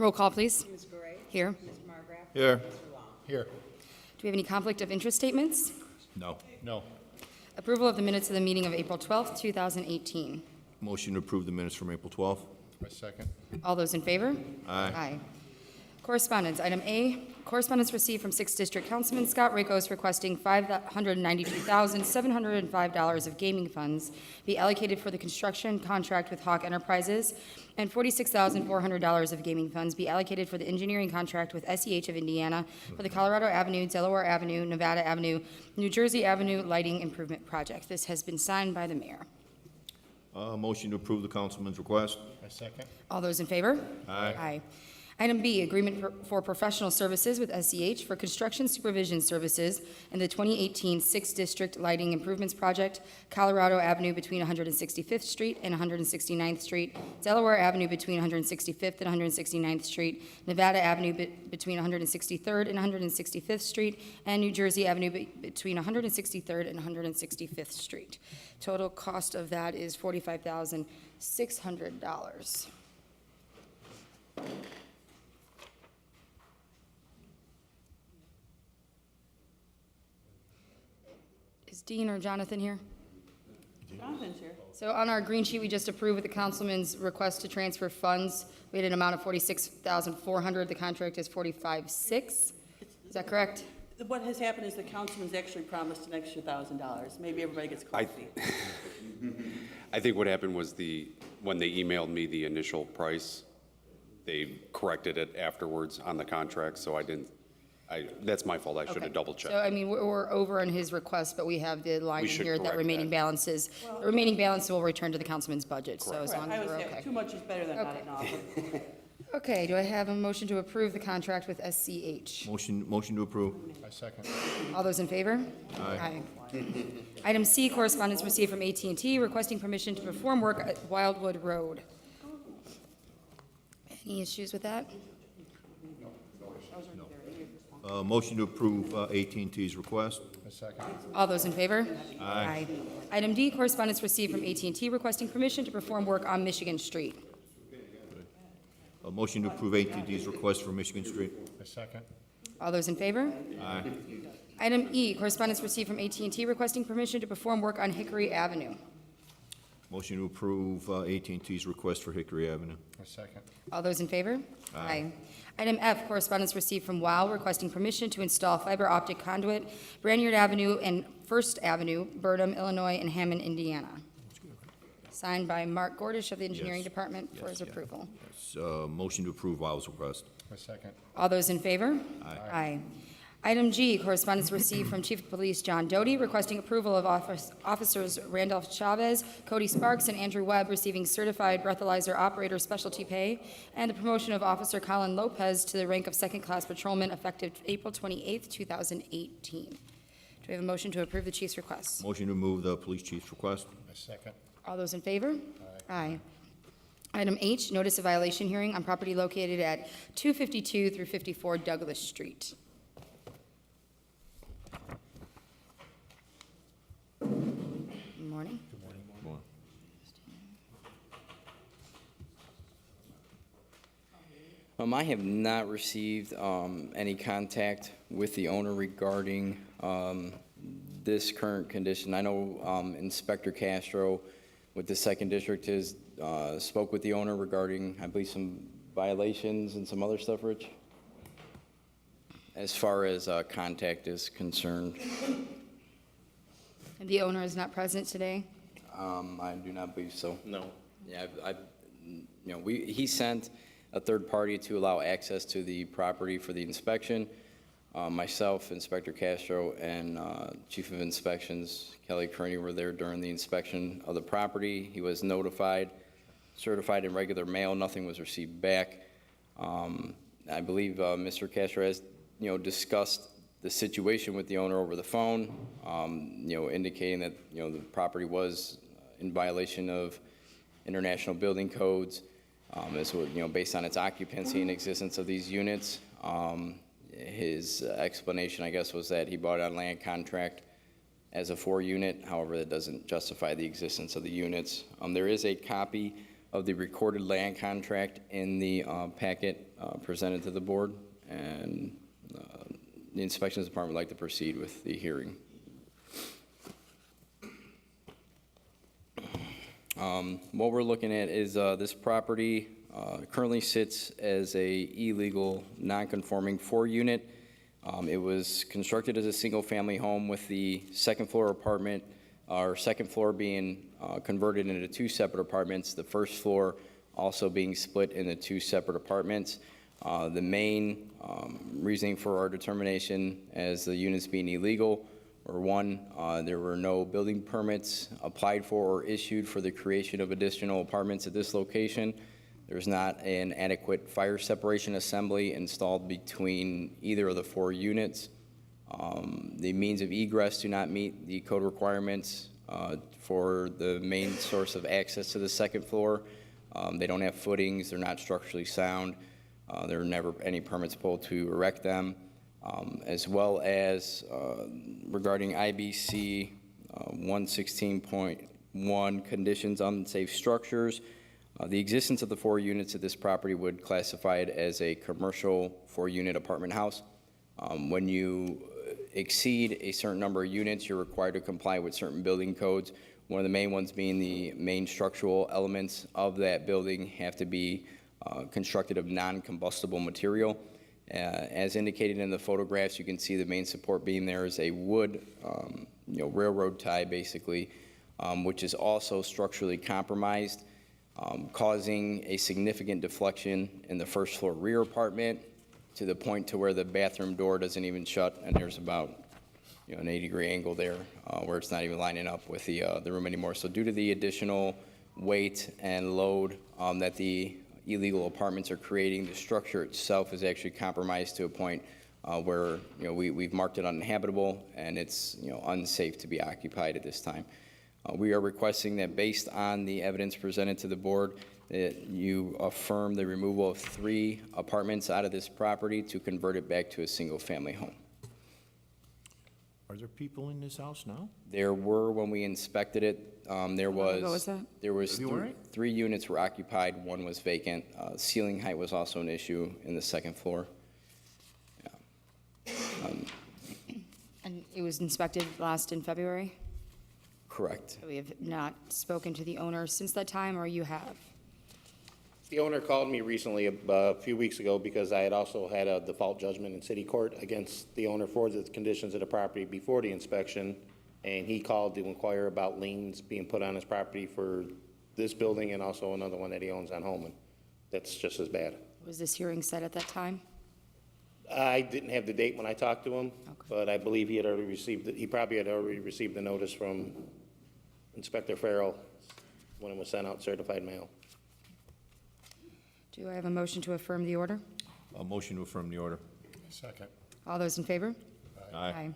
Roll call, please. Ms. Gray. Here. Mr. Margraf. Here. Mr. Long. Here. Do we have any conflict of interest statements? No. No. Approval of the minutes of the meeting of April 12th, 2018. Motion to approve the minutes from April 12th. I second. All those in favor? Aye. Correspondence. Item A, correspondence received from 6th District Councilman Scott Rakos requesting $592,705 of gaming funds be allocated for the construction contract with Hawk Enterprises, and $46,400 of gaming funds be allocated for the engineering contract with SEH of Indiana for the Colorado Avenue, Delaware Avenue, Nevada Avenue, New Jersey Avenue Lighting Improvement Project. This has been signed by the mayor. Motion to approve the councilman's request. I second. All those in favor? Aye. Item B, agreement for professional services with SEH for construction supervision services in the 2018 6th District Lighting Improvements Project, Colorado Avenue between 165th Street and 169th Street, Delaware Avenue between 165th and 169th Street, Nevada Avenue between 163rd and 165th Street, and New Jersey Avenue between 163rd and 165th Street. Total cost of that is $45,600. Is Dean or Jonathan here? Jonathan's here. So on our green sheet, we just approved with the councilman's request to transfer funds. We had an amount of $46,400. The contract is $45,600. Is that correct? What has happened is the councilman's actually promised an extra $1,000. Maybe everybody gets coffee. I think what happened was when they emailed me the initial price, they corrected it afterwards on the contract, so that's my fault. I should have double checked. So, I mean, we're over on his request, but we have the line We in should here that correct remaining that. balances. The remaining balance will return to the councilman's budget, so as long I as always we're say okay. too much is better than not enough. Okay, do I have a motion to approve the contract with SCH? Motion to approve. I second. All those in favor? Aye. Item C, correspondence received from AT&T requesting permission to perform work at Wildwood Road. Any issues with that? Motion to approve AT&T's request. I second. All those in favor? Aye. Item D, correspondence received from AT&T requesting permission to perform work on Michigan Street. Motion to approve AT&T's request for Michigan Street. I second. All those in favor? Aye. Item E, correspondence received from AT&T requesting permission to perform work on Hickory Avenue. Motion to approve AT&T's request for Hickory Avenue. I second. All those in favor? Aye. Item F, correspondence received from WOW requesting permission to install fiber optic conduit, Branyard Avenue and First Avenue, Burnham, Illinois, and Hammond, Indiana. Signed by Mark Gordish of the Engineering Yes. Department for Yes, his yeah. approval. Motion to approve WOW's request. I second. All those in favor? Aye. Item G, correspondence received from Chief of Police John Doty requesting approval of Officers Randolph Chavez, Cody Sparks, and Andrew Webb receiving certified breathalyzer operator specialty pay, and the promotion of Officer Colin Lopez to the rank of second-class patrolman effective April 28th, 2018. Do we have a motion to approve the chief's request? Motion to move the police chief's request. I second. All those in favor? Aye. Item H, notice of violation hearing on property located at 252 through 54 Douglas Street. Good morning. I have not received any contact with the owner regarding this current condition. I know Inspector Castro with the Second District has spoke with the owner regarding, I believe, some violations and some other stuff, Rich, as far as contact is concerned. And the owner is not present today? I do not believe so. No. Yeah, he sent a third party to allow access to the property for the inspection. Myself, Inspector Castro, and Chief of Inspections, Kelly Kearney, were there during the inspection of the property. He was notified, certified in regular mail. Nothing was received back. I believe Mr. Castro has, discussed the situation with the owner over the phone, indicating that, the property was in violation of international building codes, based on its occupancy and existence of these units. His explanation, I guess, was that he bought it on land contract as a 4-unit. However, that doesn't justify the existence of the units. There is a copy of the recorded land contract in the packet presented to the board, and the inspections department would like to proceed with the hearing. What we're looking at is this property currently sits as a illegal, non-conforming 4-unit. It was constructed as a single-family home with the second floor apartment, or second floor being converted into 2 separate apartments, the first floor also being split into 2 separate apartments. The main reasoning for our determination as the units being illegal were, 1, there were no building permits applied for or issued for the creation of additional apartments at this location. There's not an adequate fire separation assembly installed between either of the 4 units. The means of egress do not meet the code requirements for the main source of access to the second floor. They don't have footings, they're not structurally sound. There are never any permits pulled to erect them, as well as regarding IBC 116.1 conditions on unsafe structures. The existence of the 4 units at this property would classify it as a commercial 4-unit apartment house. When you exceed a certain number of units, you're required to comply with certain building codes. One of the main ones being the main structural elements of that building have to be constructed of non-combustible material. As indicated in the photographs, you can see the main support beam there is a wood, railroad tie basically, which is also structurally compromised, causing a significant deflection in the first floor rear apartment to the point to where the bathroom door doesn't even shut, and there's about an 80-degree angle there where it's not even lining up with the room anymore. So due to the additional weight and load that the illegal apartments are creating, the structure itself is actually compromised to a point where we've marked it uninhabitable and it's unsafe to be occupied at this time. We are requesting that based on the evidence presented to the board, that you affirm the removal of 3 apartments out of this property to convert it back to a single-family home. Are there people in this house now? There were when we inspected it. There was. was that? There was February? 3 units were occupied. 1 was vacant. Ceiling height was also an issue in the second floor. And it was inspected last in February? Correct. We have not spoken to the owner since that time, or you have? The owner called me recently, a few weeks ago, because I had also had a default judgment in city court against the owner for the conditions of the property before the inspection, and he called to inquire about liens being put on his property for this building and also another one that he owns on Hammond. That's just as bad. Was this hearing set at that time? I didn't have the date when I talked to him, Okay. but I believe he had already received it. He probably had already received the notice from Inspector Farrell when it was sent out certified mail. Do I have a motion to affirm the order? A motion to affirm the order. Second. All those in favor? Aye.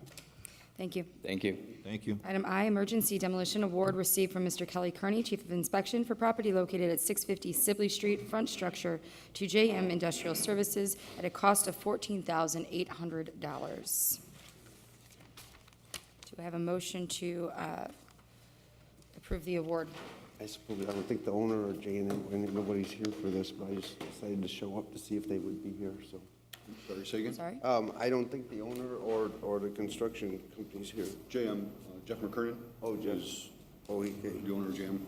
Thank you. Thank you. Thank you. Item I, emergency demolition award received from Mr. Kelly Kearney, Chief of Inspection, for property located at 650 Sibley Street, front structure, to JM Industrial Services at a cost of $14,800. Do I have a motion to approve the award? I suppose, I don't think the owner or Jane, nobody's here for this, but I just decided to show up to see if they would be here, so. Sorry, say again? Sorry? I don't think the owner or the construction company's here. JM, Jeff McKernan. Oh, Jeff. Oh, he came. The owner of JM.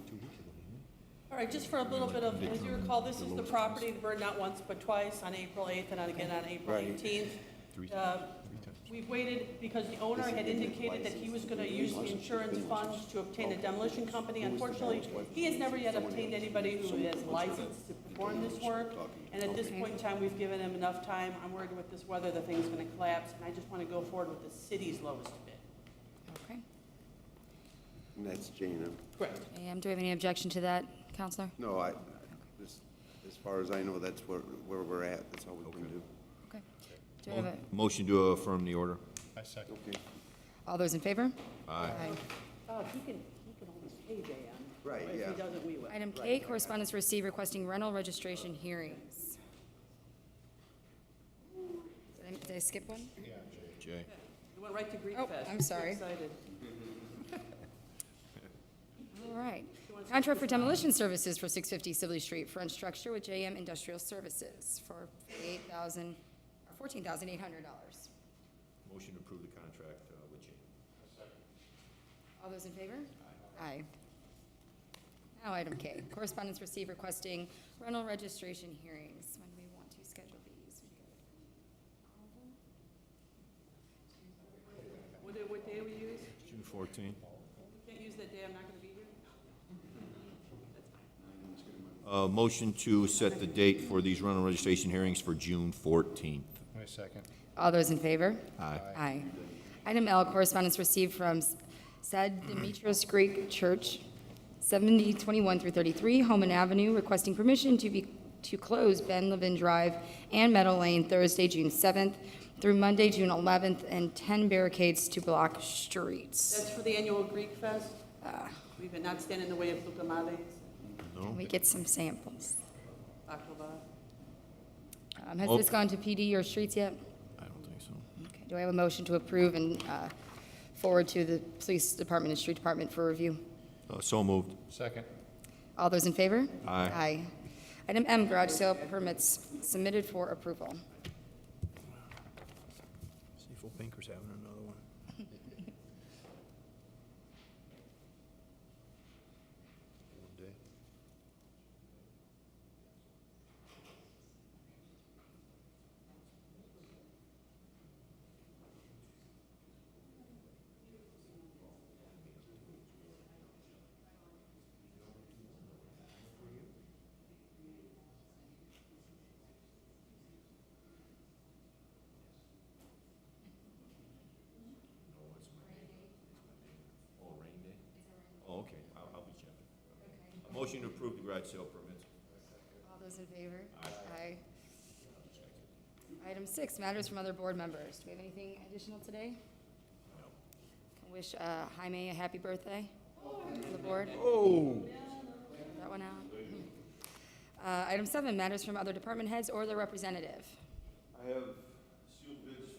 All right, just for a little bit of, as you recall, this is the property that burned not once but twice on April 8th and again on April Right. 18th. We've waited because the owner had indicated that he was going to use the insurance funds to obtain a demolition company. Unfortunately, he has never yet obtained anybody who is licensed to perform this work. And at this point in time, we've given him enough time. I'm worried with this weather, the thing's going to collapse, and I just want to go forward with the city's lowest bid. Okay. And that's Jane. Correct. Do we have any objection to that, Counselor? No, as far as I know, that's where we're at. That's all we can do. Okay. Do we have a, Motion to affirm the order. I second. Okay. all those in favor? Aye. He can always pay JM. Right, But if yeah. he doesn't, we will. Item K, correspondence received requesting rental registration hearings. Did I skip one? Jay. We went right to Greek Oh, Fest. I'm sorry. Excited. All right. Contract for demolition services for 650 Sibley Street, front structure with JM Industrial Services for $14,800. Motion to approve the contract with Jane. All those in favor? Aye. Now, item K, correspondence received requesting rental registration hearings. When do we want to schedule these? What day we use? June 14th. Can't use that day, I'm not gonna be here. Motion to set the date for these rental registration hearings for June 14th. My second. All those in favor? Aye. Aye. Item L, correspondence received from St. Demetrius Greek Church, 7021 through 33, Homan Avenue, requesting permission to close Ben Levin Drive and Meadow Lane Thursday, June 7th through Monday, June 11th, and 10 barricades to block streets. That's for the annual Greek Fest. We would not stand in the way of tamales, Can we get some samples? baklava. Has this gone to PD or streets yet? I don't think so. Okay. Do I have a motion to approve and forward to the police department and street department for review? So moved. Second. All those in favor? Aye. Aye. Item M, garage sale permits submitted for approval. Seafood Banker's having another one. Oh, okay, I'll be checking. A motion to approve the garage sale permits. All those in favor? Aye. Item 6, matters from other board members. Do we have anything additional today? Can wish Jaime a happy birthday on the board. Oh. That one out. Item 7, matters from other department heads or their representative. I have sealed bids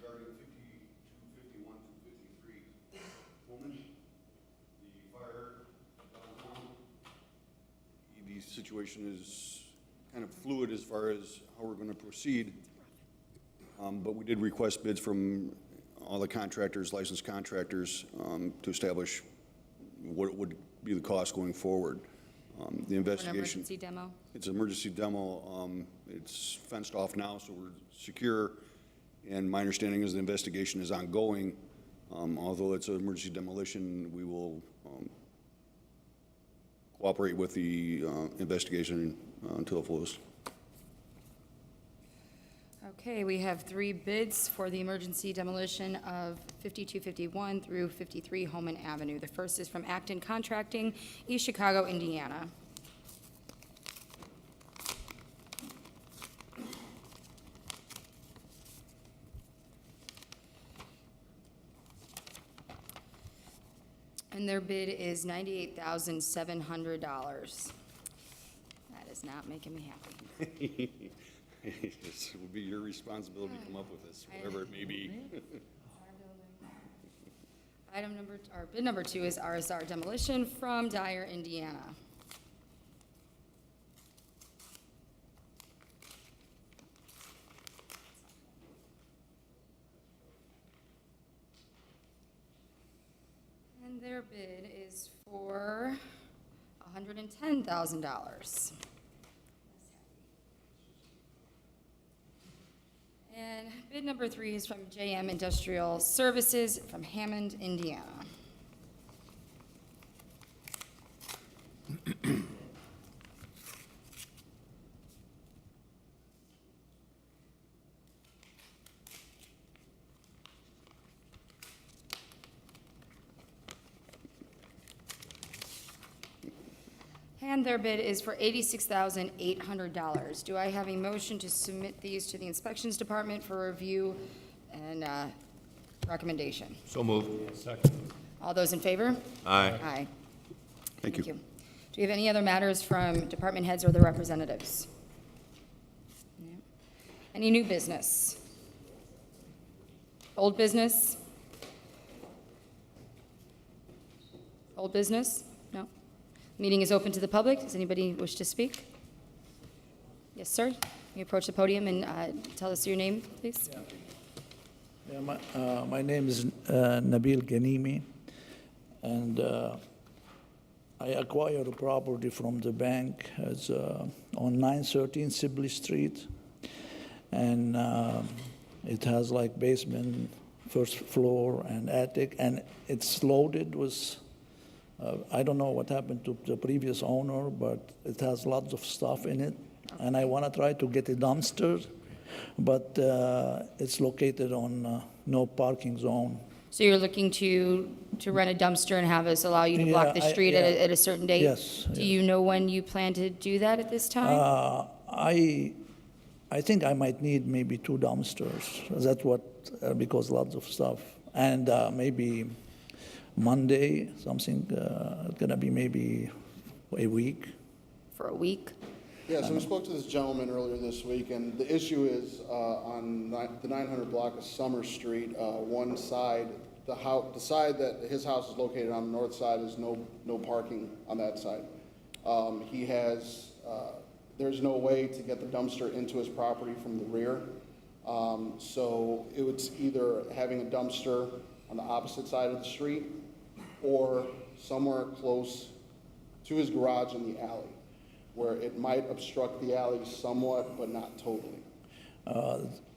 regarding 5251 to 53 Pullman, the fire downtown. The situation is kind of fluid as far as how we're going to proceed. But we did request bids from all the contractors, licensed contractors, to establish what would be the cost going forward. The For an investigation. emergency demo. It's an emergency demo. It's fenced off now, so we're secure. And my understanding is the investigation is ongoing. Although it's an emergency demolition, we will cooperate with the investigation until it flows. Okay, we have 3 bids for the emergency demolition of 5251 through 53 Holman Avenue. The first is from Acton Contracting, East Chicago, Indiana. And their bid is $98,700. That is not making me happy. It will be your responsibility to come up with this, whatever it may be. Bid number 2 is RSR Demolition from Dyer, Indiana. And their bid is for $110,000. And bid number 3 is from JM Industrial Services from Hammond, Indiana. And their bid is for $86,800. Do I have a motion to submit these to the Inspections Department for review and recommendation? So moved. All those in favor? Aye. Aye. Thank you. Do we have any other matters from department heads or their representatives? No. Any new business? Old business? Old business? No? Meeting is open to the public. Does anybody wish to speak? Yes, sir. You approach the podium and tell us your name, please. Yeah, my name is Nabil Ghanimi, and I acquired a property from the bank on 913 Sibley Street, and it has like basement, first floor, and attic, and it's loaded with, I don't know what happened to the previous owner, but it has lots of stuff in it, and I want to try to get a dumpster, but it's located on no parking zone. So you're looking to rent a dumpster and have us allow you to block the Yeah, street at a certain date? Yes, Do yes. you know when you plan to do that at this time? I think I might need maybe 2 dumpsters. That's what, because lots of stuff. And maybe Monday, something, gonna be maybe a week. For a week? Yeah, so we spoke to this gentleman earlier this week, and the issue is on the 900 block of Summer Street, one side, the side that his house is located on, the north side, is no parking on that side. He has, there's no way to get the dumpster into his property from the rear. So it was either having a dumpster on the opposite side of the street or somewhere close to his garage in the alley, where it might obstruct the alley somewhat, but not totally.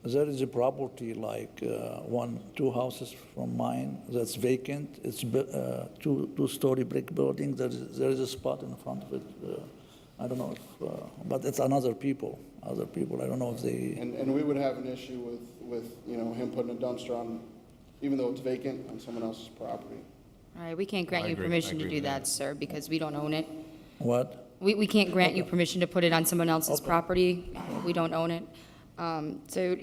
There is a property like 2 houses from mine that's vacant. It's two-story brick building. There is a spot in front of it. I don't know if, but it's other people. I don't know if they. And we would have an issue with him putting a dumpster on, even though it's vacant, on someone else's property. All right, we can't grant you permission to do that, sir, because we don't own it. What? We can't grant you permission to put it on someone else's property. We don't own it. So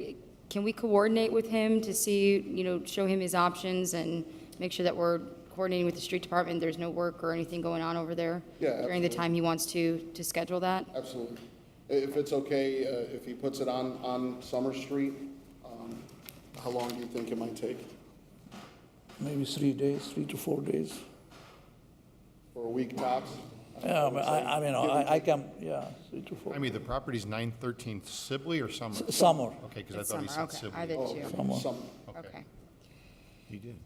can we coordinate with him to see, show him his options and make sure that we're coordinating with the street department, there's no work or anything going on over there? Yeah, During the absolutely. time he wants to schedule that? Absolutely. If it's okay, if he puts it on Summer Street, how long do you think it might take? Maybe 3 days, 3 to 4 days. For a week tops? Yeah, I can, yeah, 3 to 4. I mean, the property's 913 Sibley or Summer? Summer. Okay, because I It's thought he summer, said okay. I Sibley. did too. Summer. Summer. Okay. He did.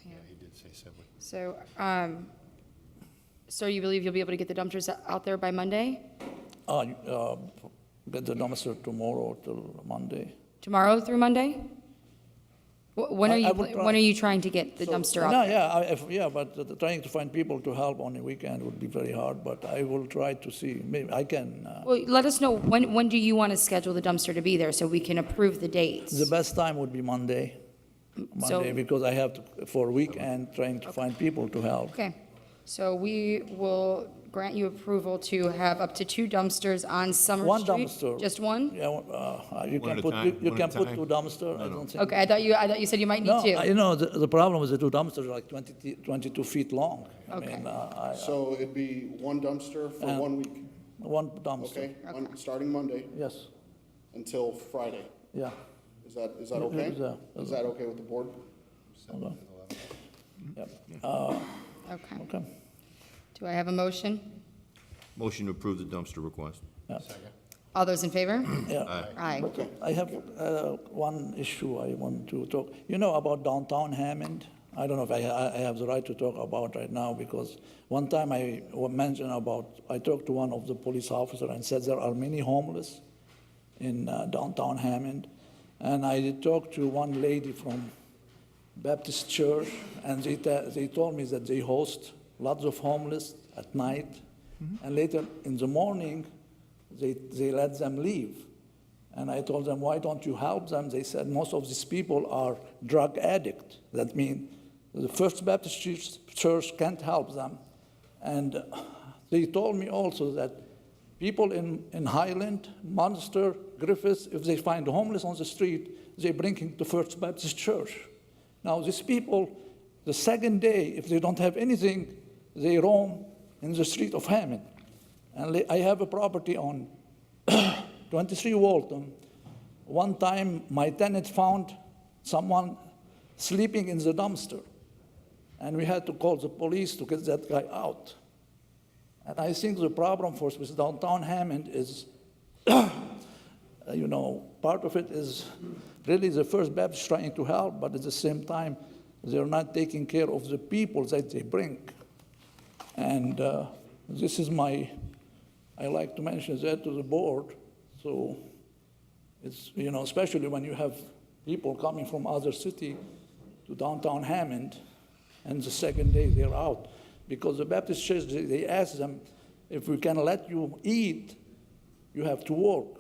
Yeah, he did say Sibley. So, so you believe you'll be able to get the dumpsters out there by Monday? Get the dumpster tomorrow till Monday. Tomorrow through Monday? When are I you, will try. when are you trying to get the dumpster out No, there? but trying to find people to help on the weekend would be very hard, but I will try to see, maybe I can, Well, let us know, when do you want to schedule the dumpster to be there so we can approve the dates? the best time would be Monday. So- Monday, because I have to, for a weekend, trying to find people to help. Okay, so we will grant you approval to have up to 2 dumpsters on Summer One Street? dumpster. Just one? Yeah, you One at can a put, time? you One can at a put time? 2 dumpster, I don't think. Okay, I thought you said you might need No, 2. the problem with the 2 dumpsters are like 22 feet long. Okay. So it'd be one dumpster for 1 week, One dumpster, okay? Starting Monday yes, until Friday. yeah. Is that okay? Yeah. Is that okay with the board? Hold on. Yep. Okay. Okay. Do I have a motion? Motion to approve the dumpster request. All those in favor? Yeah. Aye. I have one issue I want to talk. You know about downtown Hammond? I don't know if I have the right to talk about right now, because one time I talked to one of the police officers and said there are many homeless in downtown Hammond. And I talked to one lady from Baptist Church, and they told me that they host lots of homeless at night, and later in the morning, they let them leave. And I told them, why don't you help them? They said, most of these people are drug addicts. That means the First Baptist Church can't help them. And they told me also that people in Highland, Munster, Griffiths, if they find homeless on the street, they bring him to First Baptist Church. Now, these people, the second day, if they don't have anything, they roam in the street of Hammond. And I have a property on 23 Walton. One time, my tenant found someone sleeping in the dumpster, and we had to call the police to get that guy out. And I think the problem for with downtown Hammond is, part of it is really the First Baptist trying to help, but at the same time, they're not taking care of the people that they bring. And this is I like to mention that to the board. So it's, especially when you have people coming from other city to downtown Hammond, and the second day they're out. Because the Baptist church, they ask them, if we can let you eat, you have to work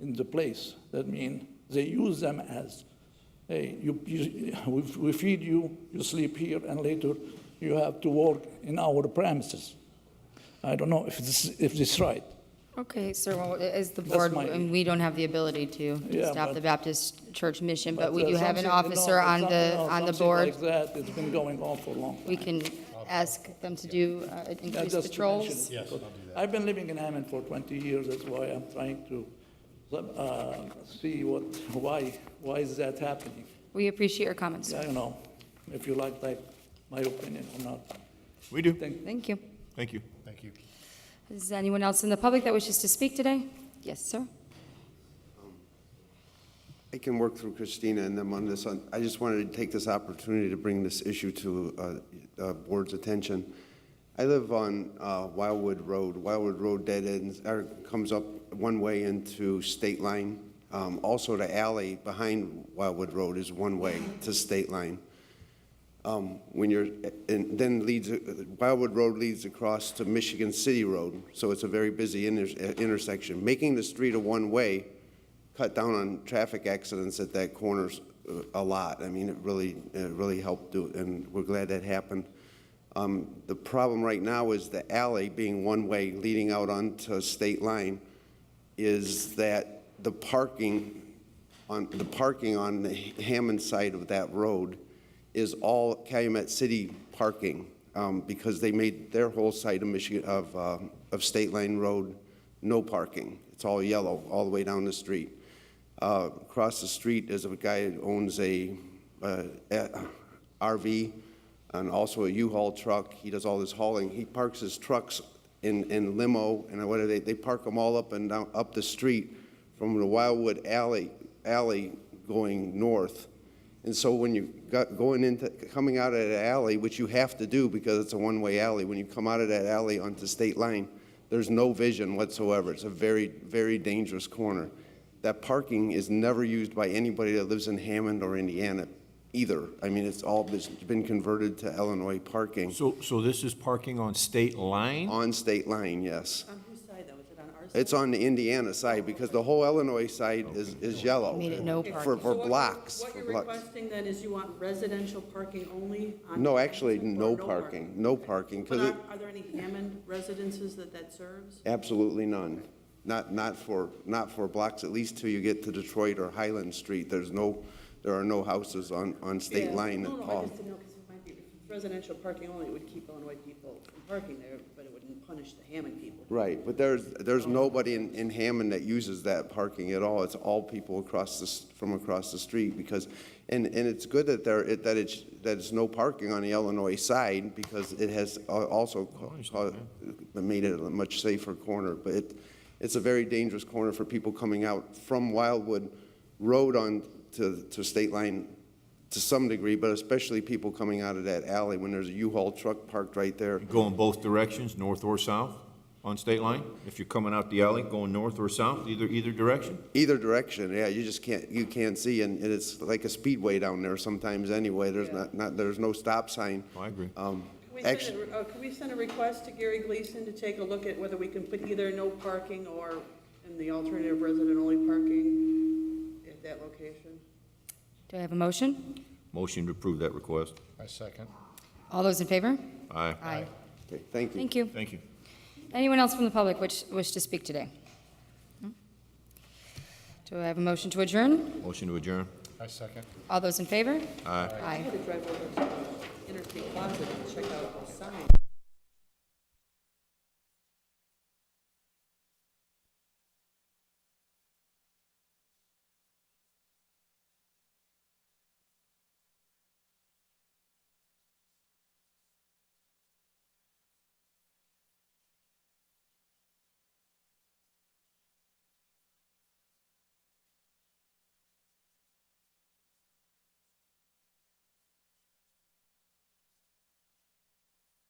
in the place. That means they use them as, hey, we feed you, you sleep here, and later you have to work in our premises. I don't know if this is right. Okay, sir, well, as the That's board, my- and we don't have the ability to Yeah, stop but- the Baptist church mission, but we But, do have an something, officer on something the, else, on the something board. like that, it's been going on for a long time. We can ask them to do Yeah, increased just to mention patrols. it, Yes, because I'll do that. I've been living in Hammond for 20 years, that's why I'm trying to see why is that happening. We appreciate your comments, I sir. don't know if you like my opinion or not. We do. Thank you. Thank you. Thank you. Is there anyone else in the public that wishes to speak today? Yes, sir. I can work through Christina and them on this. I just wanted to take this opportunity to bring this issue to board's attention. I live on Wildwood Road. Wildwood Road dead ends, or comes up one way into State Line. Also, the alley behind Wildwood Road is one way to State Line. Wildwood Road leads across to Michigan City Road, so it's a very busy intersection. Making the street a one-way cut down on traffic accidents at that corner a lot. I mean, it really helped do it, and we're glad that happened. The problem right now is the alley being one-way leading out onto State Line is that the parking on the Hammond side of that road is all Calumet City parking, because they made their whole side of Michigan, of State Line Road, no parking. It's all yellow all the way down the street. Across the street is a guy who owns a RV and also a U-Haul truck. He does all this hauling. He parks his trucks in limo, and what are they park them all up and down, up the street from the Wildwood alley going north. And so when you coming out of that alley, which you have to do because it's a one-way alley, when you come out of that alley onto State Line, there's no vision whatsoever. It's a very, very dangerous corner. That parking is never used by anybody that lives in Hammond or Indiana either. I mean, it's all been converted to Illinois parking. So this is parking on State Line? On State Line, yes. On whose side, though? Is it on our side? It's on the Indiana side because the whole Illinois side is yellow. Made it no Okay, parking. For so what blocks. What for you're blocks. requesting then is you want residential parking only? On No, actually, Hammond, no or parking, no parking, But because are there any Hammond residences that serves? absolutely none. Not for blocks, at least till you get to Detroit or Highland Street. There are no houses on State Yeah. Line at No, I all. just didn't know, because it might be, if it's residential parking only, it would keep Illinois people from parking there, but it wouldn't punish the Hammond people. Right, but there's nobody in Hammond that uses that parking at all. It's all people from across the street because, and it's good that it's no parking on the Illinois side because it has also made it a much safer corner. But it's a very dangerous corner for people coming out from Wildwood Road on to State Line to some degree, but especially people coming out of that alley when there's a U-Haul truck parked right there. Go in both directions, north or south, on State Line? If you're coming out the alley, going north or south, either direction? Either direction, yeah, you can't see, and it's like a speedway down there sometimes anyway. There's there's no stop sign. Oh, I agree. Can we send a request to Gary Gleason to take a look at whether we can put either no parking or in the alternative resident-only parking at that location? Do I have a motion? Motion to approve that request. I second. All those in favor? Aye. Aye. Okay, thank you. Thank you. Thank you. Anyone else from the public which wish to speak today? Do I have a motion to adjourn? Motion to adjourn. I second. All those in favor? Aye. I Aye. had to drive over to Interstate Plaza to check out those signs.